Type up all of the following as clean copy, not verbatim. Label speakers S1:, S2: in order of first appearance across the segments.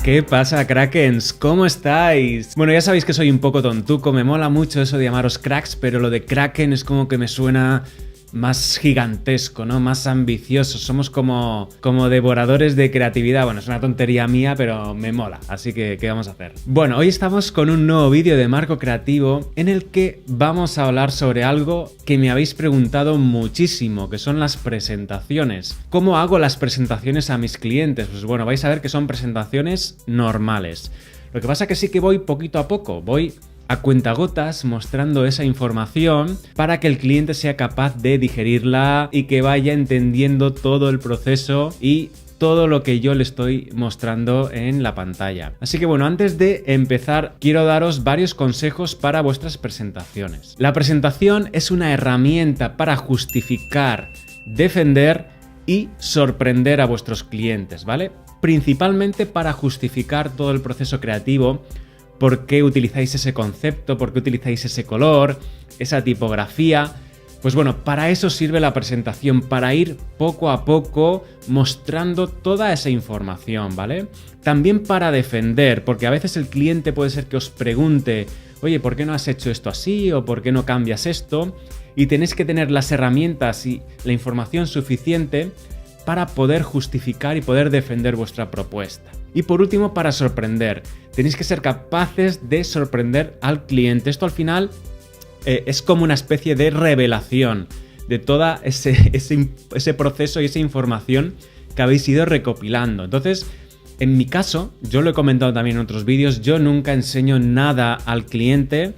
S1: ¿Qué pasa, Krakens? ¿Cómo estáis? Bueno, ya sabéis que soy un poco tontuco, me mola mucho eso de llamaros cracks, pero lo de Kraken es como que me suena más gigantesco, ¿no? Más ambicioso. Somos como devoradores de creatividad. Bueno, es una tontería mía, pero me mola. Así que, ¿qué vamos a hacer? Bueno, hoy estamos con un nuevo vídeo de Marco Creativo en el que vamos a hablar sobre algo que me habéis preguntado muchísimo, que son las presentaciones. ¿Cómo hago las presentaciones a mis clientes? Pues bueno, vais a ver que son presentaciones normales. Lo que pasa que sí que voy poquito a poco, voy a cuentagotas mostrando esa información para que el cliente sea capaz de digerirla y que vaya entendiendo todo el proceso y todo lo que yo le estoy mostrando en la pantalla. Así que bueno, antes de empezar, quiero daros varios consejos para vuestras presentaciones. La presentación es una herramienta para justificar, defender y sorprender a vuestros clientes, ¿vale? Principalmente para justificar todo el proceso creativo. ¿Por qué utilizáis ese concepto? ¿Por qué utilizáis ese color? ¿Esa tipografía? Pues bueno, para eso sirve la presentación, para ir poco a poco mostrando toda esa información, ¿vale? También para defender, porque a veces el cliente puede ser que os pregunte, oye, ¿por qué no has hecho esto así? ¿O por qué no cambias esto? Y tenéis que tener las herramientas y la información suficiente para poder justificar y poder defender vuestra propuesta. Y por último, para sorprender. Tenéis que ser capaces de sorprender al cliente. Esto al final es como una especie de revelación de todo ese proceso y esa información que habéis ido recopilando. Entonces, en mi caso, yo lo he comentado también en otros vídeos, yo nunca enseño nada al cliente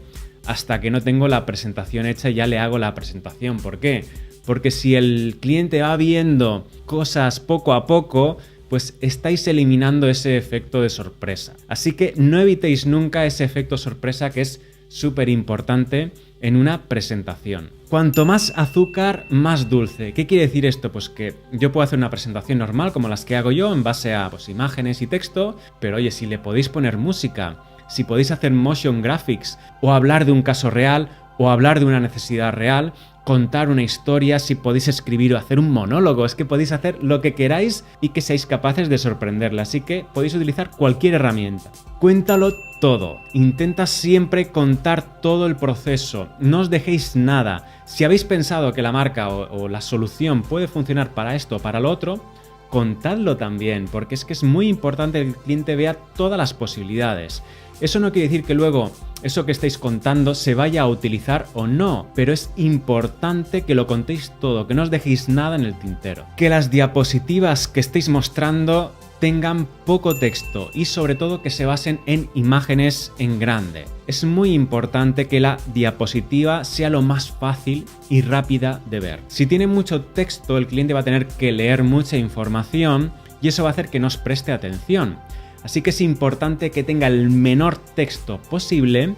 S1: hasta que no tengo la presentación hecha y ya le hago la presentación. ¿Por qué? Porque si el cliente va viendo cosas poco a poco, pues estáis eliminando ese efecto de sorpresa. Así que no evitéis nunca ese efecto sorpresa que es súper importante en una presentación. Cuanto más azúcar, más dulce. ¿Qué quiere decir esto? Pues que yo puedo hacer una presentación normal como las que hago yo en base a pues, imágenes y texto, pero oye, si le podéis poner música, si podéis hacer motion graphics o hablar de un caso real o hablar de una necesidad real, contar una historia, si podéis escribir o hacer un monólogo, es que podéis hacer lo que queráis y que seáis capaces de sorprenderle, así que podéis utilizar cualquier herramienta. Cuéntalo todo, intenta siempre contar todo el proceso, no os dejéis nada. Si habéis pensado que la marca o la solución puede funcionar para esto o para lo otro, contadlo también, porque es que es muy importante que el cliente vea todas las posibilidades. Eso no quiere decir que luego eso que estáis contando se vaya a utilizar o no, pero es importante que lo contéis todo, que no os dejéis nada en el tintero. Que las diapositivas que estéis mostrando tengan poco texto y sobre todo que se basen en imágenes en grande. Es muy importante que la diapositiva sea lo más fácil y rápida de ver. Si tiene mucho texto, el cliente va a tener que leer mucha información y eso va a hacer que no os preste atención. Así que es importante que tenga el menor texto posible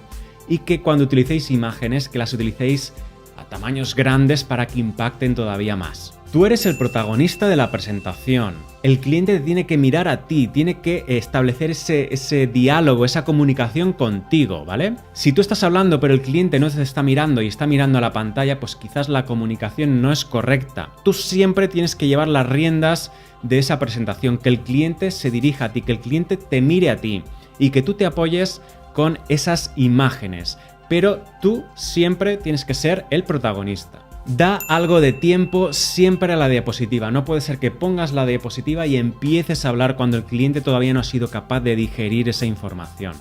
S1: y que cuando utilicéis imágenes, que las utilicéis a tamaños grandes para que impacten todavía más. Tú eres el protagonista de la presentación. El cliente tiene que mirar a ti, tiene que establecer ese diálogo, esa comunicación contigo, ¿vale? Si tú estás hablando pero el cliente no te está mirando y está mirando a la pantalla, pues quizás la comunicación no es correcta. Tú siempre tienes que llevar las riendas de esa presentación, que el cliente se dirija a ti, que el cliente te mire a ti y que tú te apoyes con esas imágenes. Pero tú siempre tienes que ser el protagonista. Da algo de tiempo siempre a la diapositiva. No puede ser que pongas la diapositiva y empieces a hablar cuando el cliente todavía no ha sido capaz de digerir esa información.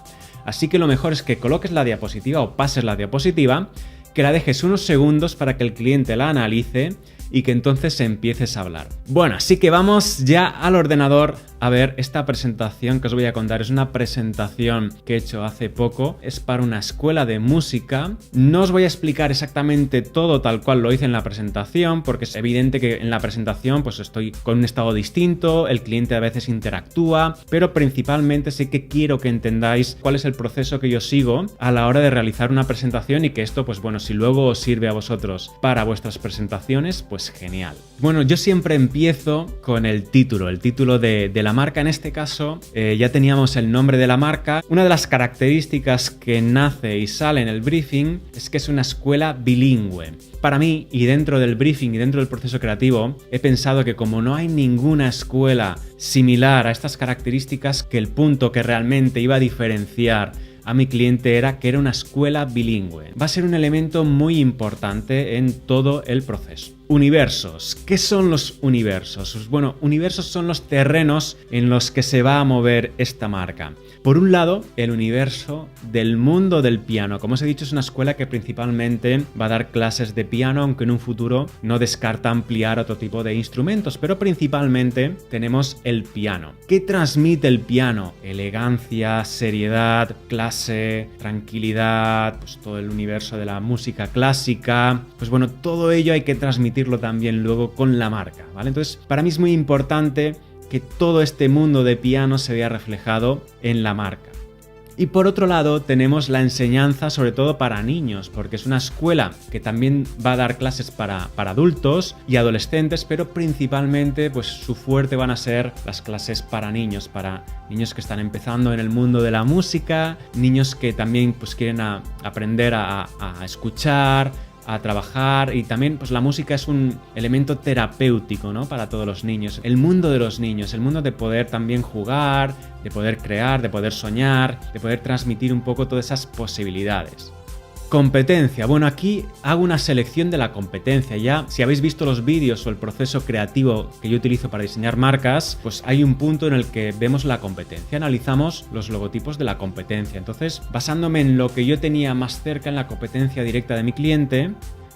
S1: Así que lo mejor es que coloques la diapositiva o pases la diapositiva, que la dejes unos segundos para que el cliente la analice y que entonces empieces a hablar. Bueno, así que vamos ya al ordenador a ver esta presentación que os voy a contar. Es una presentación que he hecho hace poco, es para una escuela de música. No os voy a explicar exactamente todo tal cual lo hice en la presentación, porque es evidente que en la presentación pues estoy con un estado distinto, el cliente a veces interactúa, pero principalmente sí que quiero que entendáis cuál es el proceso que yo sigo a la hora de realizar una presentación y que esto pues bueno, si luego os sirve a vosotros para vuestras presentaciones, pues genial. Bueno, yo siempre empiezo con el título de la marca en este caso, ya teníamos el nombre de la marca. Una de las características que nace y sale en el briefing es que es una escuela bilingüe. Para mí, y dentro del briefing y dentro del proceso creativo, he pensado que como no hay ninguna escuela similar a estas características, que el punto que realmente iba a diferenciar a mi cliente era que era una escuela bilingüe. Va a ser un elemento muy importante en todo el proceso. Universos. ¿Qué son los universos? Bueno, universos son los terrenos en los que se va a mover esta marca. Por un lado, el universo del mundo del piano. Como os he dicho, es una escuela que principalmente va a dar clases de piano, aunque en un futuro no descarta ampliar otro tipo de instrumentos, pero principalmente tenemos el piano. ¿Qué transmite el piano? Elegancia, seriedad, clase, tranquilidad, pues todo el universo de la música clásica. Pues bueno, todo ello hay que transmitirlo también luego con la marca, ¿vale? Entonces, para mí es muy importante que todo este mundo de piano se vea reflejado en la marca. Y por otro lado tenemos la enseñanza sobre todo para niños, porque es una escuela que también va a dar clases para adultos y adolescentes, pero principalmente pues su fuerte van a ser las clases para niños que están empezando en el mundo de la música, niños que también pues quieren aprender a escuchar, a trabajar, y también pues la música es un elemento terapéutico, ¿no? Para todos los niños. El mundo de los niños, el mundo de poder también jugar, de poder crear, de poder soñar, de poder transmitir un poco todas esas posibilidades. Competencia. Bueno, aquí hago una selección de la competencia. Ya, si habéis visto los vídeos o el proceso creativo que yo utilizo para diseñar marcas, pues hay un punto en el que vemos la competencia, analizamos los logotipos de la competencia. Entonces, basándome en lo que yo tenía más cerca en la competencia directa de mi cliente,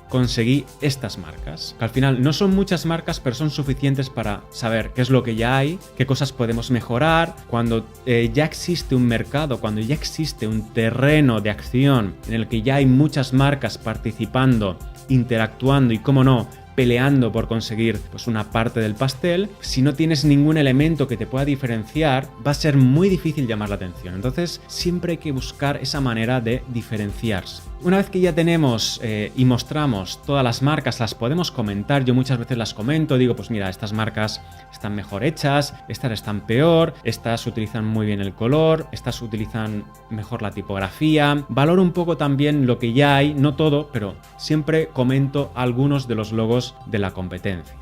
S1: conseguí estas marcas, que al final no son muchas marcas, pero son suficientes para saber qué es lo que ya hay, qué cosas podemos mejorar. Cuando ya existe un mercado, cuando ya existe un terreno de acción en el que ya hay muchas marcas participando, interactuando y, cómo no, peleando por conseguir pues una parte del pastel, si no tienes ningún elemento que te pueda diferenciar, va a ser muy difícil llamar la atención. Entonces, siempre hay que buscar esa manera de diferenciarse. Una vez que ya tenemos y mostramos todas las marcas, las podemos comentar. Yo muchas veces las comento, digo, pues mira, estas marcas están mejor hechas, estas están peor, estas utilizan muy bien el color, estas utilizan mejor la tipografía. Valoro un poco también lo que ya hay, no todo, pero siempre comento algunos de los logos de la competencia.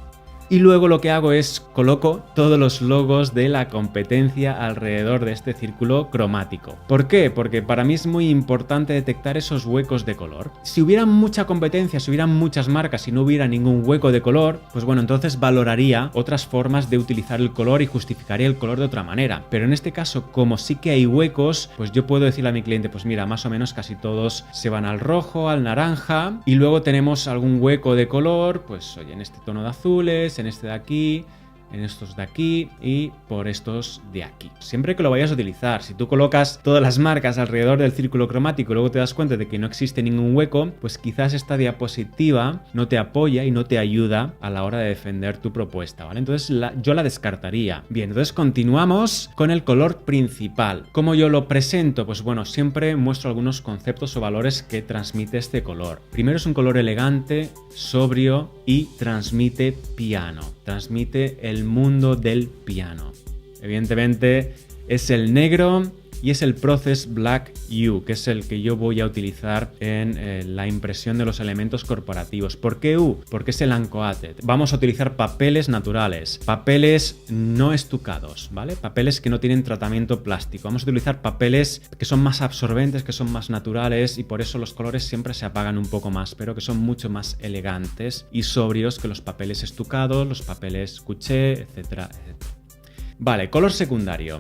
S1: Y luego lo que hago es coloco todos los logos de la competencia alrededor de este círculo cromático. ¿Por qué? Porque para mí es muy importante detectar esos huecos de color. Si hubiera mucha competencia, si hubieran muchas marcas y no hubiera ningún hueco de color, pues bueno, entonces valoraría otras formas de utilizar el color y justificaría el color de otra manera. Pero en este caso, como sí que hay huecos, pues yo puedo decirle a mi cliente, pues mira, más o menos casi todos se van al rojo, al naranja, y luego tenemos algún hueco de color, pues oye, en este tono de azules, en este de aquí, en estos de aquí y por estos de aquí. Siempre que lo vayas a utilizar, si tú colocas todas las marcas alrededor del círculo cromático y luego te das cuenta de que no existe ningún hueco, pues quizás esta diapositiva no te apoya y no te ayuda a la hora de defender tu propuesta, ¿vale? Entonces yo la descartaría. Bien, entonces continuamos con el color principal. ¿Cómo yo lo presento? Pues bueno, siempre muestro algunos conceptos o valores que transmite este color. Primero, es un color elegante, sobrio y transmite piano. Transmite el mundo del piano. Evidentemente es el negro y es el Process Black U, que es el que yo voy a utilizar en la impresión de los elementos corporativos. ¿Por qué U? Porque es el uncoated. Vamos a utilizar papeles naturales, papeles no estucados, ¿vale? Papeles que no tienen tratamiento plástico. Vamos a utilizar papeles que son más absorbentes, que son más naturales, y por eso los colores siempre se apagan un poco más, pero que son mucho más elegantes y sobrios que los papeles estucados, los papeles cuché, etcétera, etcétera. Vale, color secundario.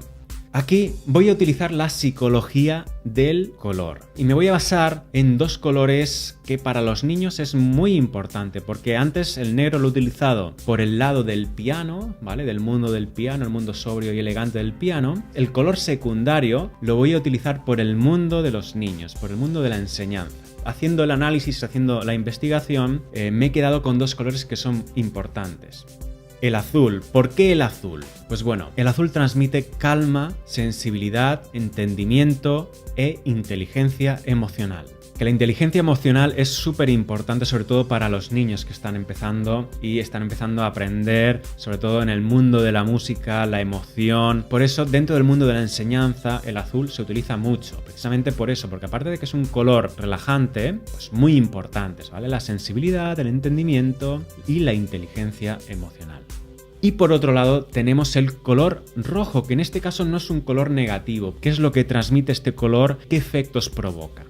S1: Aquí voy a utilizar la psicología del color y me voy a basar en dos colores que para los niños es muy importante, porque antes el negro lo he utilizado por el lado del piano, ¿vale? Del mundo del piano, el mundo sobrio y elegante del piano. El color secundario lo voy a utilizar por el mundo de los niños, por el mundo de la enseñanza. Haciendo el análisis, haciendo la investigación, me he quedado con dos colores que son importantes. El azul. ¿Por qué el azul? Pues bueno, el azul transmite calma, sensibilidad, entendimiento e inteligencia emocional. que la inteligencia emocional es súper importante, sobre todo para los niños que están empezando a aprender, sobre todo en el mundo de la música, la emoción. Por eso, dentro del mundo de la enseñanza, el azul se utiliza mucho, precisamente por eso, porque aparte de que es un color relajante, pues muy importante, ¿vale? La sensibilidad, el entendimiento y la inteligencia emocional. Y por otro lado tenemos el color rojo, que en este caso no es un color negativo. ¿Qué es lo que transmite este color? ¿Qué efectos provoca?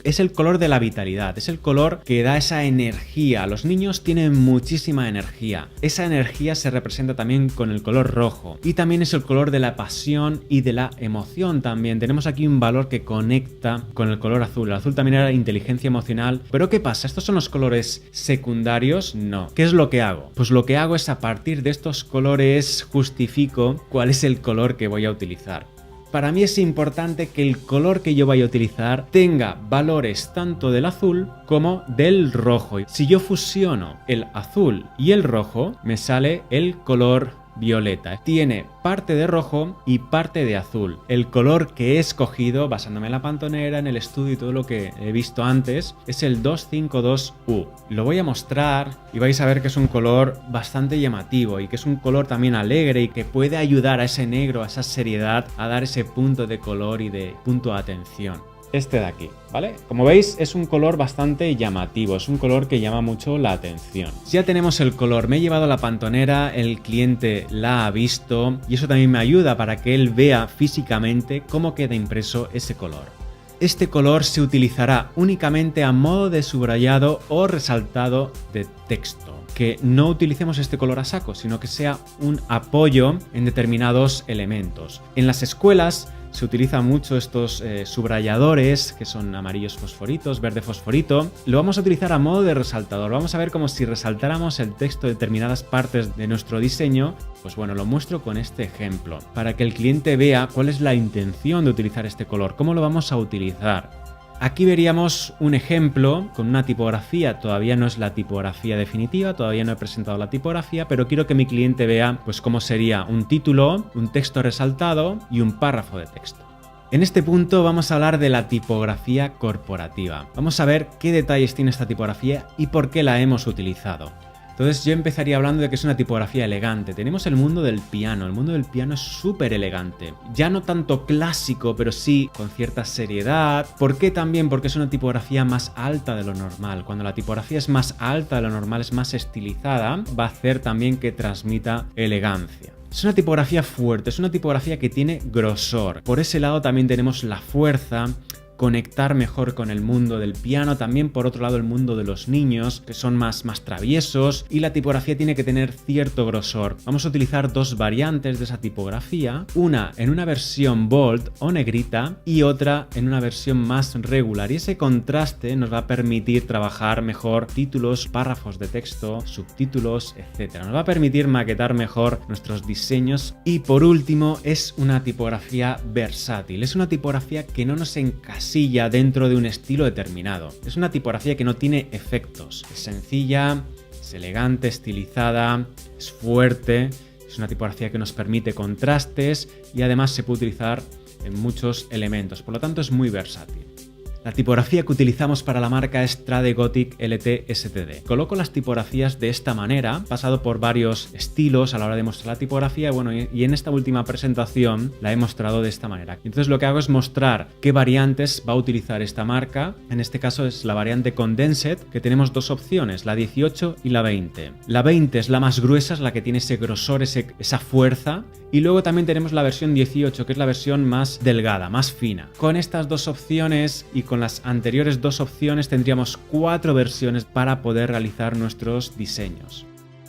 S1: Es el color de la vitalidad, es el color que da esa energía. Los niños tienen muchísima energía. Esa energía se representa también con el color rojo. Y también es el color de la pasión y de la emoción también. Tenemos aquí un valor que conecta con el color azul. El azul también era inteligencia emocional. Pero ¿qué pasa? ¿Estos son los colores secundarios? No. ¿Qué es lo que hago? Pues lo que hago es, a partir de estos colores, justifico cuál es el color que voy a utilizar. Para mí es importante que el color que yo vaya a utilizar tenga valores tanto del azul como del rojo. Si yo fusiono el azul y el rojo, me sale el color violeta. Tiene parte de rojo y parte de azul. El color que he escogido, basándome en la Pantone, en el estudio y todo lo que he visto antes, es el 252U. Lo voy a mostrar y vais a ver que es un color bastante llamativo y que es un color también alegre y que puede ayudar a ese negro, a esa seriedad, a dar ese punto de color y de punto de atención. Este de aquí, ¿vale? Como veis, es un color bastante llamativo, es un color que llama mucho la atención. Ya tenemos el color, me he llevado la Pantonera, el cliente la ha visto y eso también me ayuda para que él vea físicamente cómo queda impreso ese color. Este color se utilizará únicamente a modo de subrayado o resaltado de texto. Que no utilicemos este color a saco, sino que sea un apoyo en determinados elementos. En las escuelas se utilizan mucho estos subrayadores, que son amarillos fosforitos, verde fosforito. Lo vamos a utilizar a modo de resaltador. Vamos a ver como si resaltáramos el texto de determinadas partes de nuestro diseño. Pues bueno, lo muestro con este ejemplo, para que el cliente vea cuál es la intención de utilizar este color, cómo lo vamos a utilizar. Aquí veríamos un ejemplo con una tipografía, todavía no es la tipografía definitiva, todavía no he presentado la tipografía, pero quiero que mi cliente vea pues cómo sería un título, un texto resaltado y un párrafo de texto. En este punto vamos a hablar de la tipografía corporativa. Vamos a ver qué detalles tiene esta tipografía y por qué la hemos utilizado. Entonces yo empezaría hablando de que es una tipografía elegante. Tenemos el mundo del piano. El mundo del piano es súper elegante. Ya no tanto clásico, pero sí con cierta seriedad. ¿Por qué también? Porque es una tipografía más alta de lo normal. Cuando la tipografía es más alta de lo normal, es más estilizada, va a hacer también que transmita elegancia. Es una tipografía fuerte, es una tipografía que tiene grosor. Por ese lado también tenemos la fuerza, conectar mejor con el mundo del piano, también por otro lado el mundo de los niños, que son más traviesos, y la tipografía tiene que tener cierto grosor. Vamos a utilizar dos variantes de esa tipografía, una en una versión bold o negrita y otra en una versión más regular, y ese contraste nos va a permitir trabajar mejor títulos, párrafos de texto, subtítulos, etc. Nos va a permitir maquetar mejor nuestros diseños. Y por último, es una tipografía versátil, es una tipografía que no nos encasilla dentro de un estilo determinado. Es una tipografía que no tiene efectos. Es sencilla, es elegante, estilizada, es fuerte. Es una tipografía que nos permite contrastes y además se puede utilizar en muchos elementos. Por lo tanto, es muy versátil. La tipografía que utilizamos para la marca es Trade Gothic LT STD. Coloco las tipografías de esta manera, pasado por varios estilos a la hora de mostrar la tipografía, bueno, y en esta última presentación la he mostrado de esta manera. Entonces lo que hago es mostrar qué variantes va a utilizar esta marca. En este caso es la variante Condensed, que tenemos dos opciones, la 18 y la 20. La 20 es la más gruesa, es la que tiene ese grosor, esa fuerza. Y luego también tenemos la versión 18, que es la versión más delgada, más fina. Con estas dos opciones y con las anteriores dos opciones tendríamos 4 versiones para poder realizar nuestros diseños.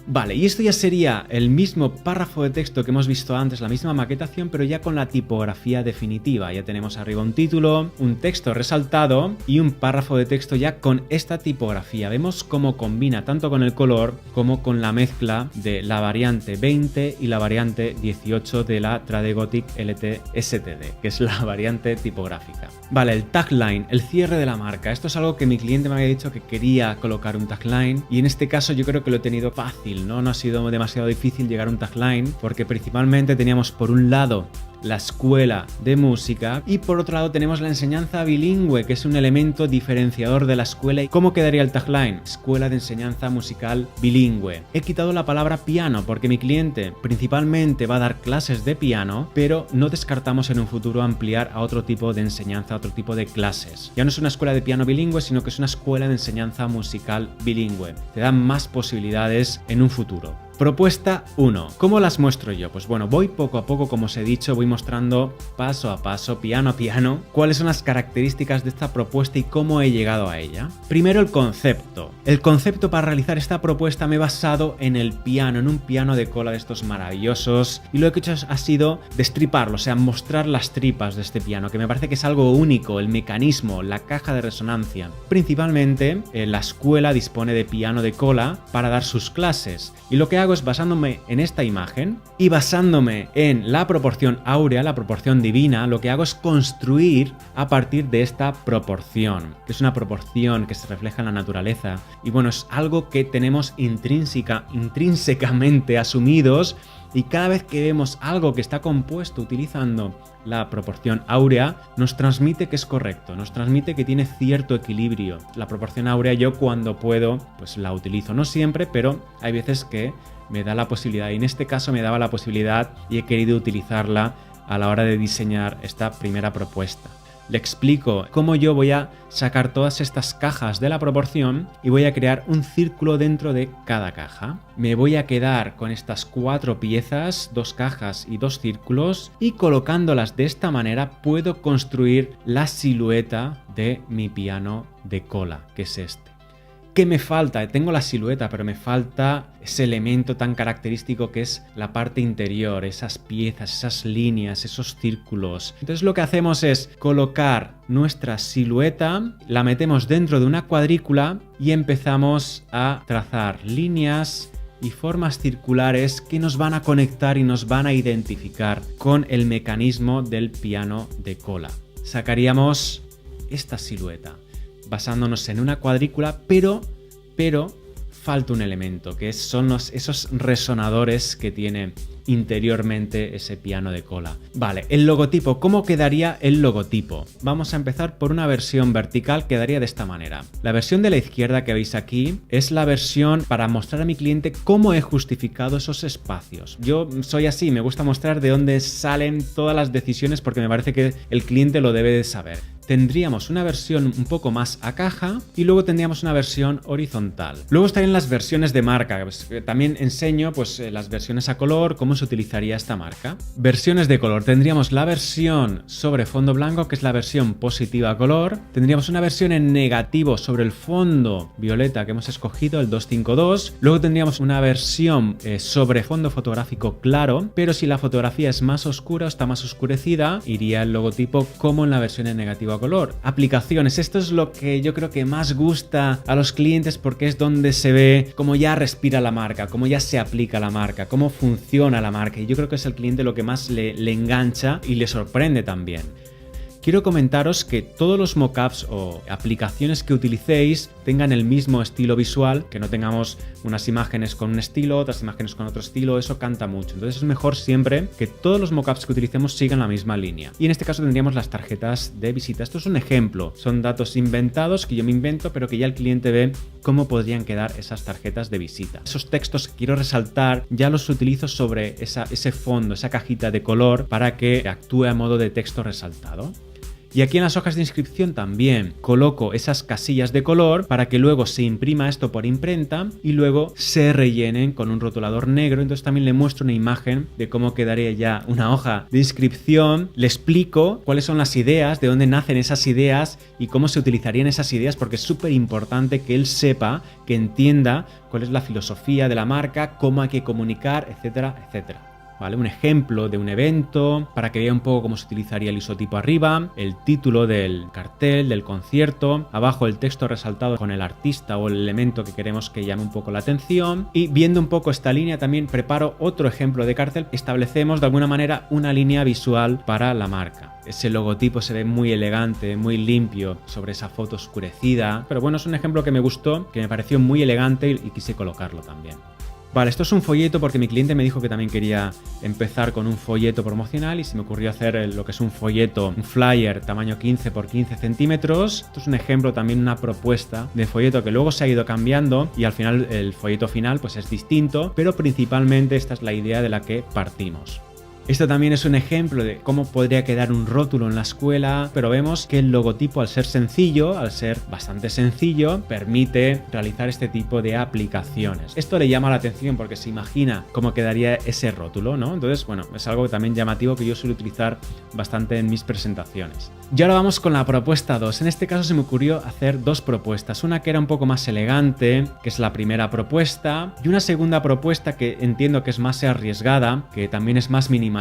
S1: Vale, y esto ya sería el mismo párrafo de texto que hemos visto antes, la misma maquetación, pero ya con la tipografía definitiva. Ya tenemos arriba un título, un texto resaltado y un párrafo de texto ya con esta tipografía. Vemos cómo combina tanto con el color como con la mezcla de la variante 20 y la variante 18 de la Trade Gothic LT STD, que es la variante tipográfica. Vale, el tagline, el cierre de la marca. Esto es algo que mi cliente me había dicho que quería colocar un tagline y en este caso yo creo que lo he tenido fácil. No ha sido demasiado difícil llegar a un tagline porque principalmente teníamos por un lado la escuela de música. Y por otro lado tenemos la enseñanza bilingüe, que es un elemento diferenciador de la escuela. ¿Y cómo quedaría el tagline? Escuela de enseñanza musical bilingüe. He quitado la palabra piano porque mi cliente principalmente va a dar clases de piano, pero no descartamos en un futuro ampliar a otro tipo de enseñanza, a otro tipo de clases. Ya no es una escuela de piano bilingüe, sino que es una escuela de enseñanza musical bilingüe. Te dan más posibilidades en un futuro. Propuesta 1. ¿Cómo las muestro yo? Pues bueno, voy poco a poco, como os he dicho, voy mostrando paso a paso, piano a piano, cuáles son las características de esta propuesta y cómo he llegado a ella. Primero, el concepto. El concepto para realizar esta propuesta me he basado en el piano, en un piano de cola de estos maravillosos, y lo que he hecho ha sido destriparlo, o sea, mostrar las tripas de este piano, que me parece que es algo único, el mecanismo, la caja de resonancia. Principalmente, la escuela dispone de piano de cola para dar sus clases, y lo que hago es, basándome en esta imagen y basándome en la proporción áurea, la proporción divina, lo que hago es construir a partir de esta proporción, que es una proporción que se refleja en la naturaleza. Y bueno, es algo que tenemos intrínsecamente asumidos, y cada vez que vemos algo que está compuesto utilizando la proporción áurea, nos transmite que es correcto, nos transmite que tiene cierto equilibrio. La proporción áurea yo cuando puedo, pues la utilizo, no siempre, pero hay veces que me da la posibilidad, y en este caso me daba la posibilidad y he querido utilizarla a la hora de diseñar esta primera propuesta. Le explico cómo yo voy a sacar todas estas cajas de la proporción y voy a crear un círculo dentro de cada caja. Me voy a quedar con estas 4 piezas, 2 cajas y 2 círculos, y colocándolas de esta manera puedo construir la silueta de mi piano de cola, que es este. ¿Qué me falta? Tengo la silueta, pero me falta ese elemento tan característico que es la parte interior, esas piezas, esas líneas, esos círculos. Entonces lo que hacemos es colocar nuestra silueta, la metemos dentro de una cuadrícula y empezamos a trazar líneas y formas circulares que nos van a conectar y nos van a identificar con el mecanismo del piano de cola. Sacaríamos esta silueta basándonos en una cuadrícula, pero falta un elemento, que son esos resonadores que tiene interiormente ese piano de cola. Vale, el logotipo. ¿Cómo quedaría el logotipo? Vamos a empezar por una versión vertical, quedaría de esta manera. La versión de la izquierda que veis aquí es la versión para mostrar a mi cliente cómo he justificado esos espacios. Yo soy así, me gusta mostrar de dónde salen todas las decisiones porque me parece que el cliente lo debe de saber. Tendríamos una versión un poco más a caja y luego tendríamos una versión horizontal. Luego estarían las versiones de marca. También enseño las versiones a color, cómo se utilizaría esta marca. Versiones de color. Tendríamos la versión sobre fondo blanco, que es la versión positiva a color. Tendríamos una versión en negativo sobre el fondo violeta que hemos escogido, el 252. Luego tendríamos una versión sobre fondo fotográfico claro, pero si la fotografía es más oscura o está más oscurecida, iría el logotipo como en la versión en negativo a color. Aplicaciones. Esto es lo que yo creo que más gusta a los clientes porque es donde se ve cómo ya respira la marca, cómo ya se aplica la marca, cómo funciona la marca. Y yo creo que es el cliente lo que más le engancha y le sorprende también. Quiero comentaros que todos los mockups o aplicaciones que utilicéis tengan el mismo estilo visual, que no tengamos unas imágenes con un estilo, otras imágenes con otro estilo, eso canta mucho. Entonces es mejor siempre que todos los mockups que utilicemos sigan la misma línea. Y en este caso tendríamos las tarjetas de visita. Esto es un ejemplo, son datos inventados que yo me invento, pero que ya el cliente ve cómo podrían quedar esas tarjetas de visita. Esos textos que quiero resaltar ya los utilizo sobre ese fondo, esa cajita de color para que actúe a modo de texto resaltado. Y aquí en las hojas de inscripción también coloco esas casillas de color para que luego se imprima esto por imprenta y luego se rellenen con un rotulador negro. Entonces también le muestro una imagen de cómo quedaría ya una hoja de inscripción. Le explico cuáles son las ideas, de dónde nacen esas ideas y cómo se utilizarían esas ideas, porque es súper importante que él sepa, que entienda cuál es la filosofía de la marca, cómo hay que comunicar, etcétera, etcétera. ¿Vale? Un ejemplo de un evento para que vea un poco cómo se utilizaría el isotipo arriba, el título del cartel, del concierto, abajo el texto resaltado con el artista o el elemento que queremos que llame un poco la atención. Y viendo un poco esta línea también preparo otro ejemplo de cartel. Establecemos de alguna manera una línea visual para la marca. Ese logotipo se ve muy elegante, muy limpio sobre esa foto oscurecida, pero bueno, es un ejemplo que me gustó, que me pareció muy elegante y quise colocarlo también. Vale, esto es un folleto porque mi cliente me dijo que también quería empezar con un folleto promocional y se me ocurrió hacer lo que es un folleto, un flyer tamaño 15 por 15 centímetros. Esto es un ejemplo, también una propuesta de folleto que luego se ha ido cambiando y al final el folleto final pues es distinto, pero principalmente esta es la idea de la que partimos. Esto también es un ejemplo de cómo podría quedar un rótulo en la escuela, pero vemos que el logotipo, al ser sencillo, al ser bastante sencillo, permite realizar este tipo de aplicaciones. Esto le llama la atención porque se imagina cómo quedaría ese rótulo, ¿no? Entonces, bueno, es algo también llamativo que yo suelo utilizar bastante en mis presentaciones. Y ahora vamos con la propuesta 2. En este caso se me ocurrió hacer dos propuestas. Una que era un poco más elegante, que es la primera propuesta, y una segunda propuesta que entiendo que es más arriesgada, que también es más minimalista.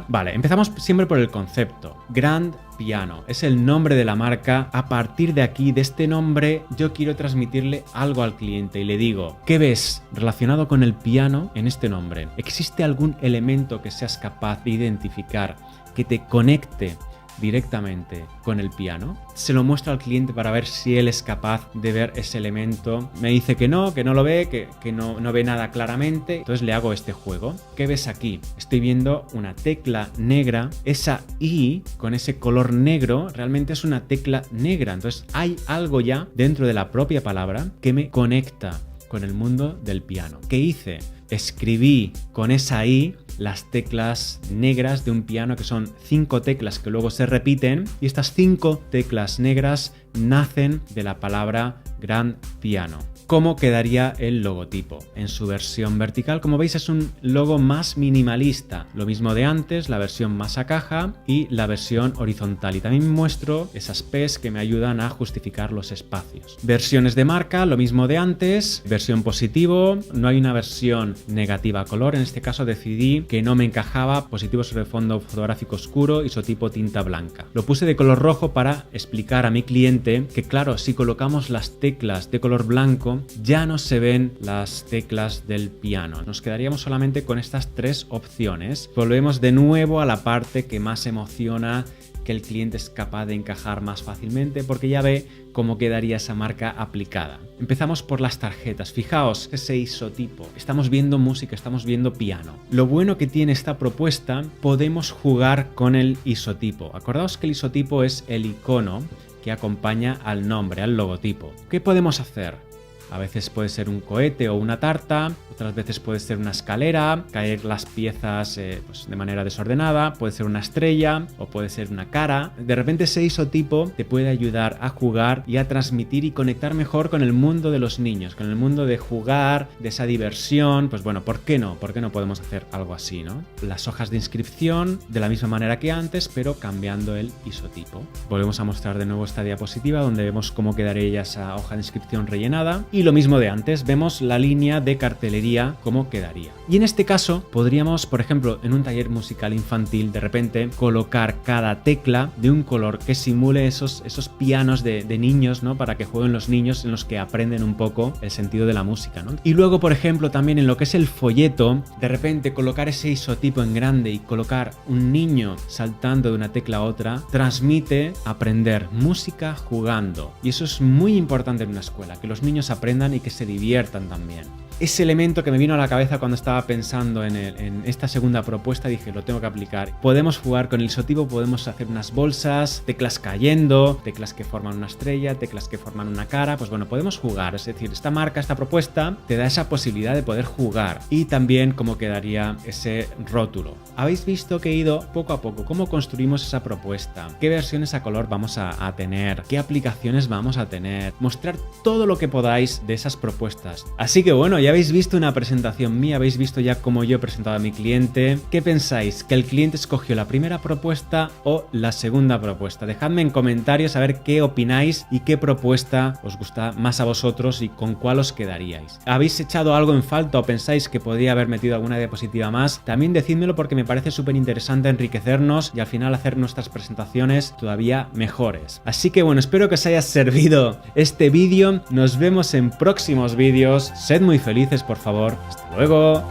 S1: Vale, empezamos siempre por el concepto. Grand Piano es el nombre de la marca. A partir de aquí, de este nombre, yo quiero transmitirle algo al cliente y le digo, ¿qué ves relacionado con el piano en este nombre? ¿Existe algún elemento que seas capaz de identificar que te conecte directamente con el piano? Se lo muestro al cliente para ver si él es capaz de ver ese elemento. Me dice que no lo ve, que no ve nada claramente. Entonces le hago este juego. ¿Qué ves aquí? Estoy viendo una tecla negra. Esa I con ese color negro realmente es una tecla negra. Entonces hay algo ya dentro de la propia palabra que me conecta con el mundo del piano. ¿Qué hice? Escribí con esa I las teclas negras de un piano, que son 5 teclas que luego se repiten, y estas 5 teclas negras nacen de la palabra Grand Piano. ¿Cómo quedaría el logotipo? En su versión vertical, como veis, es un logo más minimalista. Lo mismo de antes, la versión más a caja y la versión horizontal. Y también muestro esas P's que me ayudan a justificar los espacios. Versiones de marca, lo mismo de antes. Versión positivo, no hay una versión negativa a color. En este caso decidí que no me encajaba. Positivo sobre fondo fotográfico oscuro, isotipo tinta blanca. Lo puse de color rojo para explicar a mi cliente que, claro, si colocamos las teclas de color blanco, ya no se ven las teclas del piano. Nos quedaríamos solamente con estas 3 opciones. Volvemos de nuevo a la parte que más emociona, que el cliente es capaz de encajar más fácilmente porque ya ve cómo quedaría esa marca aplicada. Empezamos por las tarjetas. Fijaos ese isotipo. Estamos viendo música, estamos viendo piano. Lo bueno que tiene esta propuesta, podemos jugar con el isotipo. Acordaos que el isotipo es el icono que acompaña al nombre, al logotipo. ¿Qué podemos hacer? A veces puede ser un cohete o una tarta, otras veces puede ser una escalera, caer las piezas pues de manera desordenada, puede ser una estrella o puede ser una cara. De repente ese isotipo te puede ayudar a jugar y a transmitir y conectar mejor con el mundo de los niños, con el mundo de jugar, de esa diversión. Pues bueno, ¿por qué no? ¿Por qué no podemos hacer algo así, no? Las hojas de inscripción de la misma manera que antes, pero cambiando el isotipo. Volvemos a mostrar de nuevo esta diapositiva donde vemos cómo quedaría esa hoja de inscripción rellenada. Y lo mismo de antes, vemos la línea de cartelería cómo quedaría. Y en este caso podríamos, por ejemplo, en un taller musical infantil, de repente colocar cada tecla de un color que simule esos pianos de niños, ¿no? Para que jueguen los niños, en los que aprenden un poco el sentido de la música, ¿no? Y luego, por ejemplo, también en lo que es el folleto, de repente colocar ese isotipo en grande y colocar un niño saltando de una tecla a otra, transmite aprender música jugando. Y eso es muy importante en una escuela, que los niños aprendan y que se diviertan también. Ese elemento que me vino a la cabeza cuando estaba pensando en esta segunda propuesta, dije, lo tengo que aplicar. Podemos jugar con el isotipo, podemos hacer unas bolsas, teclas cayendo, teclas que forman una estrella, teclas que forman una cara. Pues bueno, podemos jugar. Es decir, esta marca, esta propuesta, te da esa posibilidad de poder jugar. Y también cómo quedaría ese rótulo. Habéis visto que he ido poco a poco cómo construimos esa propuesta, qué versiones a color vamos a tener, qué aplicaciones vamos a tener, mostrar todo lo que podáis de esas propuestas. Así que bueno, ya habéis visto una presentación mía, habéis visto ya cómo yo he presentado a mi cliente. ¿Qué pensáis? ¿Que el cliente escogió la primera propuesta o la segunda propuesta? Dejadme en comentarios a ver qué opináis y qué propuesta os gusta más a vosotros y con cuál os quedaríais. ¿Habéis echado algo en falta o pensáis que podría haber metido alguna diapositiva más? También decídmelo porque me parece súper interesante enriquecernos y al final hacer nuestras presentaciones todavía mejores. Así que bueno, espero que os haya servido este vídeo. Nos vemos en próximos vídeos. Sed muy felices, por favor. Hasta luego.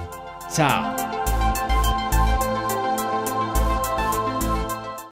S1: Chao.